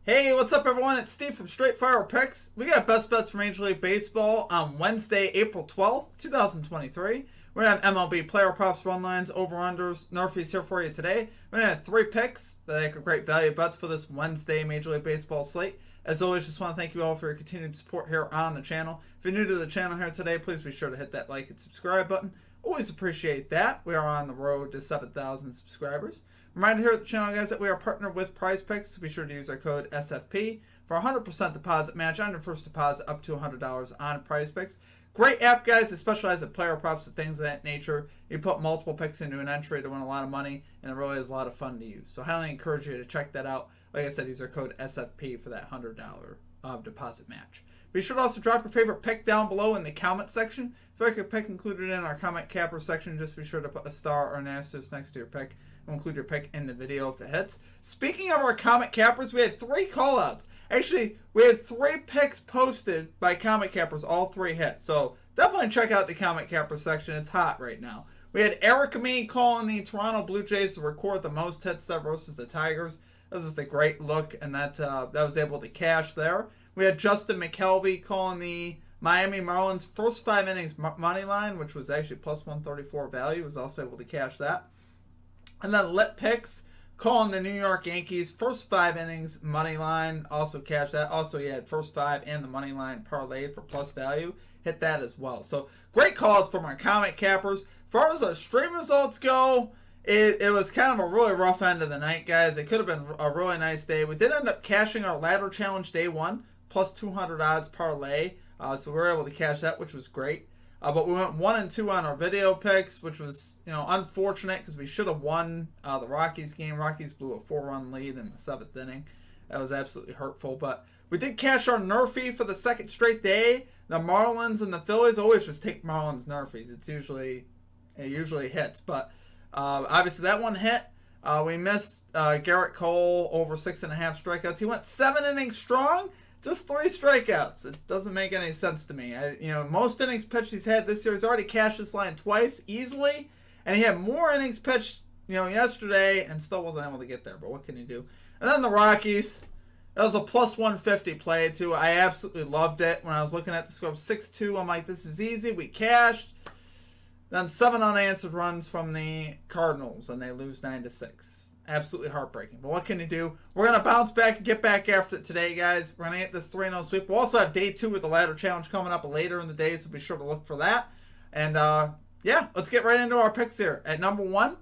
Hey, what's up, everyone? It's Steve from Straight Fire Picks. We got best bets for Major League Baseball on Wednesday, April 12th, 2023. We're going to have MLB player props, run lines, over-unders, NRFIs here for you today. We're going to have 3 picks that make a great value bets for this Wednesday Major League Baseball slate. As always, just want to thank you all for your continued support here on the channel. If you're new to the channel here today, please be sure to hit that like and subscribe button. Always appreciate that. We are on the road to 7,000 subscribers. Reminder here at the channel, guys, that we are partnered with Prize Picks, so be sure to use our code SFP for a 100% deposit match on your first deposit up to $100 on Prize Picks. Great app, guys. They specialize in player props and things of that nature. You put multiple picks into an entry to win a lot of money, and it really is a lot of fun to use. So I highly encourage you to check that out. Like I said, use our code SFP for that $100 deposit match. Be sure to also drop your favorite pick down below in the comment section. If you like your pick included in our comment capper section, just be sure to put a star or an asterisk next to your pick. We'll include your pick in the video if it hits. Speaking of our comment cappers, we had 3 callouts. Actually, we had 3 picks posted by comment cappers. All 3 hit. So definitely check out the comment capper section. It's hot right now. We had Eric Me calling the Toronto Blue Jays to record the most hits there versus the Tigers. That was just a great look, and that was able to cash there. We had Justin McKelvey calling the Miami Marlins first 5 innings money line, which was actually plus 134 value. Was also able to cash that. And then Lit Picks calling the New York Yankees first 5 innings money line, also cash that. Also, he had first 5 and the money line parlayed for plus value. Hit that as well. So great calls from our comment cappers. As far as our stream results go, it was kind of a really rough end of the night, guys. It could have been a really nice day. We did end up cashing our ladder challenge day 1 plus 200 odds parlay. So we were able to cash that, which was great. But we went 1 and 2 on our video picks, which was unfortunate because we should have won the Rockies game. Rockies blew a 4-run lead in the 7th inning. That was absolutely hurtful. But we did cash our NRFI for the 2nd straight day. The Marlins and the Phillies, always just take Marlins NRFIs. It usually hits. But obviously that one hit. We missed Garrett Cole over 6.5 strikeouts. He went 7 innings strong. Just 3 strikeouts. It doesn't make any sense to me. Most innings pitched he's had this year. He's already cashed this line twice easily, and he had more innings pitched, yesterday, and still wasn't able to get there. But what can you do? And then the Rockies. That was a plus 150 play too. I absolutely loved it when I was looking at the scope 6-2. I'm like, this is easy. We cashed. Then 7 unanswered runs from the Cardinals, and they lose 9-6. Absolutely heartbreaking. But what can you do? We're going to bounce back and get back after it today, guys. We're going to get this 3-0 sweep. We'll also have day 2 with the ladder challenge coming up later in the day, so be sure to look for that. And, let's get right into our picks here. At number 1,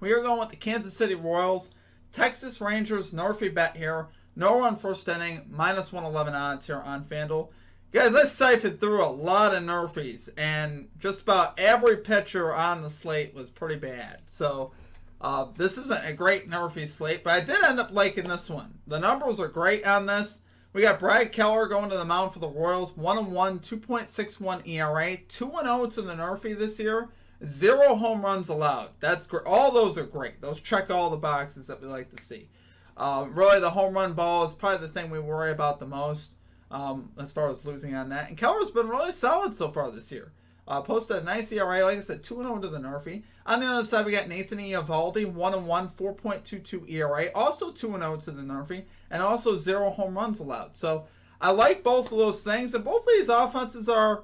we are going with the Kansas City Royals. Texas Rangers, NRFI bet here. No run first inning, minus 111 odds here on FanDuel. Guys, I siphoned through a lot of NRFIs, and just about every pitcher on the slate was pretty bad. So, this isn't a great NRFI slate, but I did end up liking this one. The numbers are great on this. We got Brad Keller going to the mound for the Royals. 1-1, 2.61 ERA, 2-0 to the NRFI this year. 0 home runs allowed. That's great. All those are great. Those check all the boxes that we like to see. Really, the home run ball is probably the thing we worry about the most as far as losing on that. And Keller's been really solid so far this year. Posted a nice ERA, like I said, 2-0 to the NRFI. On the other side, we got Nathan Eovaldi, 1-1, 4.22 ERA, also 2-0 to the NRFI, and also 0 home runs allowed. So I like both of those things, and both of these offenses are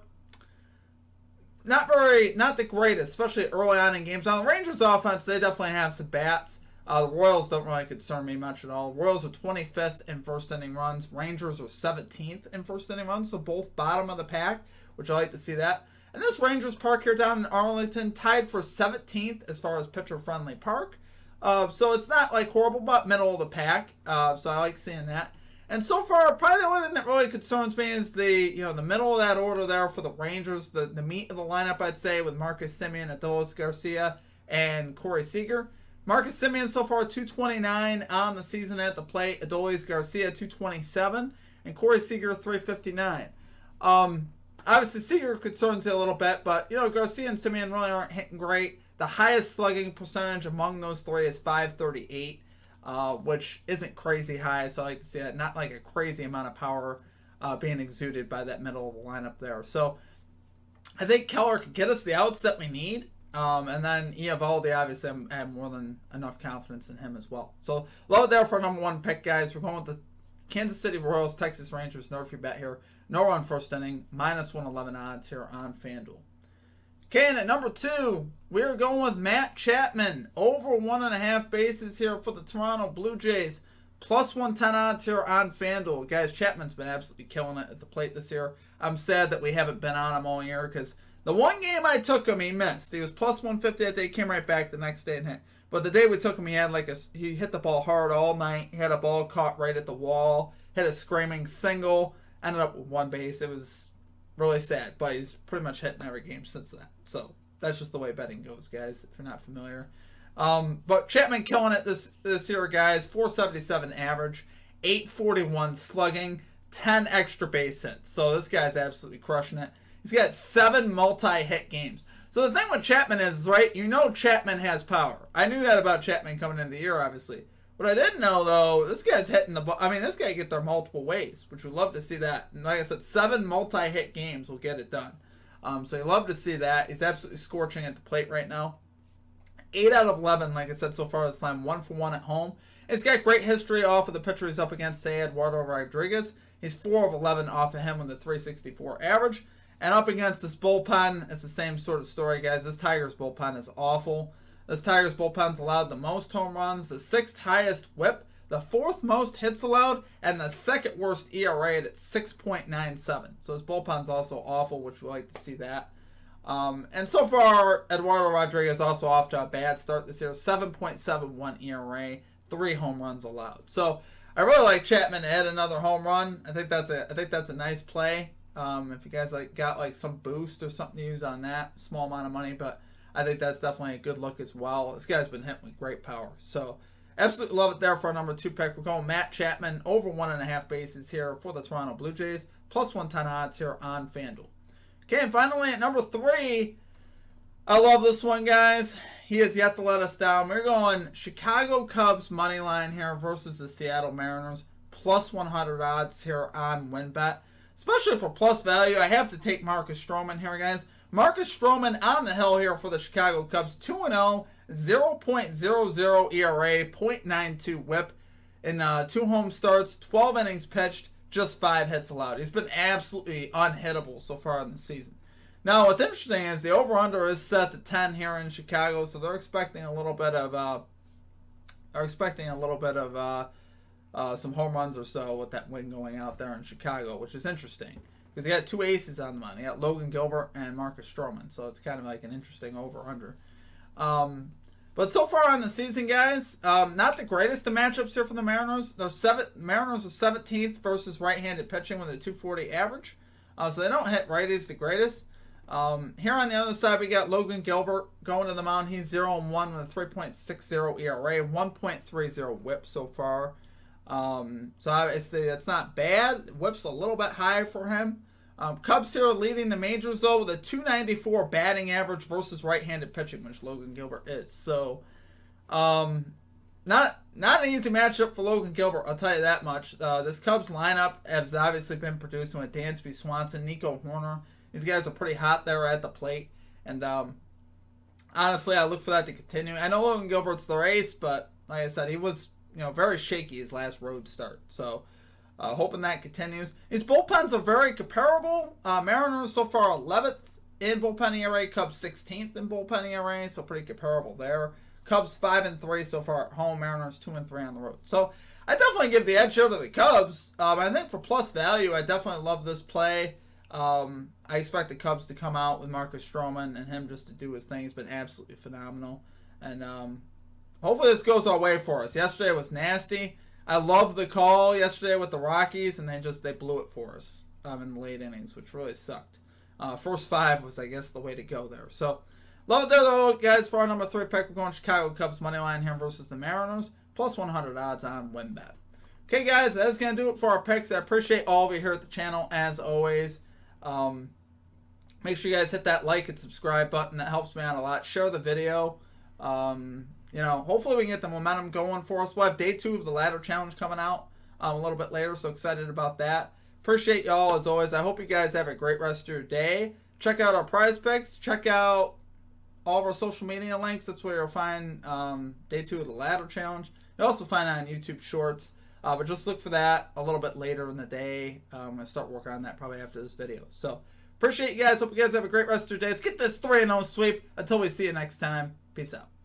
not the greatest, especially early on in games. Now, the Rangers offense, they definitely have some bats. The Royals don't really concern me much at all. The Royals are 25th in first inning runs. Rangers are 17th in first inning runs, so both bottom of the pack, which I like to see that. And this Rangers park here down in Arlington tied for 17th as far as pitcher-friendly park. So it's not like horrible, but middle of the pack. So I like seeing that. And so far, probably the only thing that really concerns me is the middle of that order there for the Rangers, the meat of the lineup, I'd say, with Marcus Semien, Adolis Garcia, and Corey Seager. Marcus Semien so far 229 on the season at the plate. Adolis Garcia 227, and Corey Seager 359. Obviously, Seager concerns it a little bit, but, Garcia and Semien really aren't hitting great. The highest slugging percentage among those 3 is .538, which isn't crazy high, so I like to see that. Not like a crazy amount of power being exuded by that middle of the lineup there. So I think Keller could get us the outs that we need. And then Eovaldi, obviously, I have more than enough confidence in him as well. So, love it there for our number 1 pick, guys. We're going with the Kansas City Royals, Texas Rangers, NRFI bet here. No run first inning, minus 111 odds here on FanDuel. Okay, and at number 2, we're going with Matt Chapman. Over 1.5 bases here for the Toronto Blue Jays. Plus 110 odds here on FanDuel. Guys, Chapman's been absolutely killing it at the plate this year. I'm sad that we haven't been on him all year because the one game I took him, he missed. He was plus 150 that day. He came right back the next day and hit. But the day we took him, he had he hit the ball hard all night. He had a ball caught right at the wall. Hit a screaming single. Ended up with 1 base. It was really sad, but he's pretty much hitting every game since then. So that's just the way betting goes, guys, if you're not familiar. But Chapman killing it this year, guys. 477 average, 841 slugging, 10 extra base hits. So this guy's absolutely crushing it. He's got 7 multi-hit games. So the thing with Chapman is, right, you know Chapman has power. I knew that about Chapman coming into the year, obviously. What I didn't know, though, this guy's hitting the ball. I mean, this guy can get there multiple ways, which we'd love to see that. And like I said, 7 multi-hit games will get it done. So you love to see that. He's absolutely scorching at the plate right now. 8 out of 11, like I said, so far this time. 1 for 1 at home. He's got great history off of the pitcher he's up against today, Eduardo Rodriguez. He's 4 of 11 off of him with a 364 average. And up against this bullpen, it's the same sort of story, guys. This Tigers bullpen is awful. This Tigers bullpen's allowed the most home runs, the 6th highest whip, the 4th most hits allowed, and the 2nd worst ERA at 6.97. So his bullpen's also awful, which we like to see that. And so far, Eduardo Rodriguez also off to a bad start this year. 7.71 ERA, 3 home runs allowed. So I really like Chapman to hit another home run. I think that's a nice play. If you guys got some boost or something to use on that, small amount of money, but I think that's definitely a good look as well. This guy's been hitting with great power. So absolutely love it there for our number 2 pick. We're going Matt Chapman over 1.5 bases here for the Toronto Blue Jays. Plus 110 odds here on FanDuel. Okay, and finally at number 3, I love this one, guys. He has yet to let us down. We're going Chicago Cubs money line here versus the Seattle Mariners. Plus 100 odds here on WinBet. Especially for plus value, I have to take Marcus Stroman here, guys. Marcus Stroman on the hill here for the Chicago Cubs. 2-0, 0.00 ERA, 0.92 whip in 2 home starts, 12 innings pitched, just 5 hits allowed. He's been absolutely unhittable so far in the season. Now, what's interesting is the over/under is set to 10 here in Chicago, so they're expecting a little bit of some home runs or so with that win going out there in Chicago, which is interesting because you got 2 aces on the money. You got Logan Gilbert and Marcus Stroman, so it's kind of like an interesting over/under. But so far on the season, guys, not the greatest of matchups here for the Mariners. Mariners are 17th versus right-handed pitching with a 240 average, so they don't hit righties the greatest. Here on the other side, we got Logan Gilbert going to the mound. He's 0-1 with a 3.60 ERA, 1.30 whip so far. So obviously that's not bad. Whip's a little bit high for him. Cubs here leading the majors though with a 294 batting average versus right-handed pitching, which Logan Gilbert is. So, not an easy matchup for Logan Gilbert, I'll tell you that much. This Cubs lineup has obviously been producing with Dansby Swanson, Nico Horner. These guys are pretty hot there at the plate, and honestly, I look for that to continue. I know Logan Gilbert's the ace, but like I said, he was very shaky his last road start. So, hoping that continues. These bullpens are very comparable. Mariners so far 11th in bullpen ERA, Cubs 16th in bullpen ERA, so pretty comparable there. Cubs 5-3 so far at home, Mariners 2-3 on the road. So I definitely give the edge here to the Cubs. I think for plus value, I definitely love this play. I expect the Cubs to come out with Marcus Stroman and him just to do his thing. He's been absolutely phenomenal, and hopefully this goes our way for us. Yesterday was nasty. I loved the call yesterday with the Rockies, and they blew it for us in the late innings, which really sucked. First 5 was, I guess, the way to go there. So, love it there, though, guys. For our number 3 pick, we're going Chicago Cubs money line here versus the Mariners. Plus 100 odds on WinBet. Okay, guys, that's going to do it for our picks. I appreciate all of you here at the channel, as always. Make sure you guys hit that like and subscribe button. That helps me out a lot. Share the video. Hopefully we can get the momentum going for us. We'll have day 2 of the ladder challenge coming out a little bit later, so excited about that. Appreciate y'all as always. I hope you guys have a great rest of your day. Check out our prize picks. Check out all of our social media links. That's where you'll find day 2 of the ladder challenge. You'll also find it on YouTube Shorts. But just look for that a little bit later in the day. I'm going to start working on that probably after this video. So appreciate you guys. Hope you guys have a great rest of your day. Let's get this 3-0 sweep. Until we see you next time. Peace out.